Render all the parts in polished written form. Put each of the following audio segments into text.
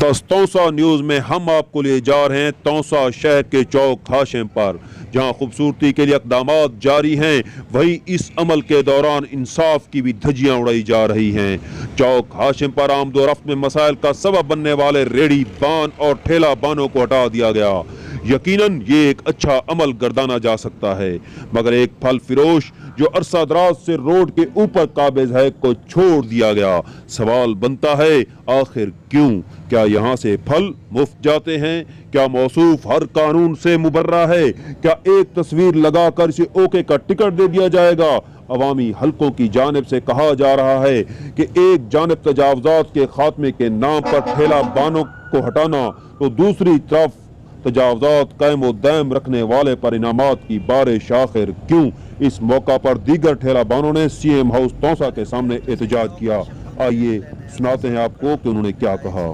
Taunsa news में हम आपको ले जा रहे हैं तौसा शहर के चौक हाशिम पर, जहां खूबसूरती के लिए इक़दामात जारी हैं, वहीं इस अमल के दौरान इंसाफ की भी धज्जियां उड़ाई जा रही हैं। चौक हाशिम पर आमदोरफ्त में मसाइल का सबब बनने वाले रेडी बान और ठेला बानों को हटा दिया गया। यकीनन ये एक अच्छा अमल गर्दाना जा सकता है, मगर एक फल फिरोश जो अरसा दराज से रोड के ऊपर काबिज है को छोड़ दिया गया। सवाल बनता है, आखिर क्यों? क्या यहाँ से फल मुफ्त जाते हैं? क्या मौसूफ हर कानून से मुबर्रा है? क्या एक तस्वीर लगाकर इसे ओके का टिकट दे दिया जाएगा? अवामी हलकों की जानिब से कहा जा रहा है कि एक जानिब तजावुज़ात के खात्मे के नाम पर ठेला बानों को हटाना, तो दूसरी तरफ तजावुज़ात कायम व दायम रखने वाले पर इनामात की बारिश आखिर क्यों? इस मौका पर दीगर ठेला बानों ने सीएम हाउस तौसा के सामने एहतजाज किया। आइए सुनाते हैं आपको कि उन्होंने क्या कहा।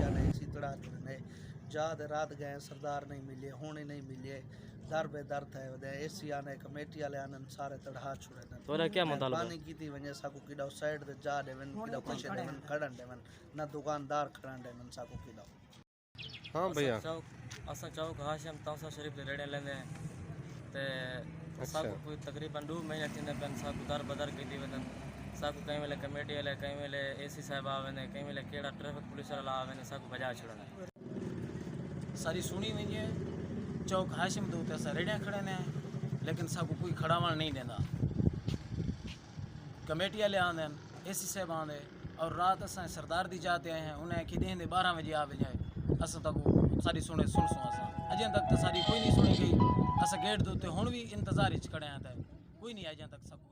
रात गए सरदार नहीं मिले, होने नहीं मिले, दर बे दर थे, एसी आने कमेटी वाले आने सारे तड़हा छुड़े न तोरा क्या मतलब पानी की थी वजह साकू किडा साइड ते जा देवन किडा कुछ देवन खड़न देवन ना दुकानदार खड़न देवन साकू किडा। हां भैया असा चौक हाशिम तौसा शरीफ दे रेड़े लेंदे ते साकू कोई तकरीबन 2 महीने थिंदे पेन साकू दर बदर की दी वनन साकू कई वेले कमेटी वाले कई वेले एसी साहब आवेने कई वेले केड़ा ट्रैफिक पुलिस वाला आवेने साकू बजा छड़न सारी सुनी वही है। चौक हाशिम दो असा रेड़िया खड़े ने, लेकिन साकू कोई खड़ावण नहीं देना। कमेटी वाले आंदे एसी साहब आंदे और रात असा सरदार दी जाते हैं, उन्हें कि देंदे 12 बजे आ जाए असा तक सारी सुने सुन असा अजें तक तो सारी कोई नहीं सुनी गई। असा गेट दे उत्ते हुण भी इंतजार च खड़े हैं, कोई नहीं अजें तक साकू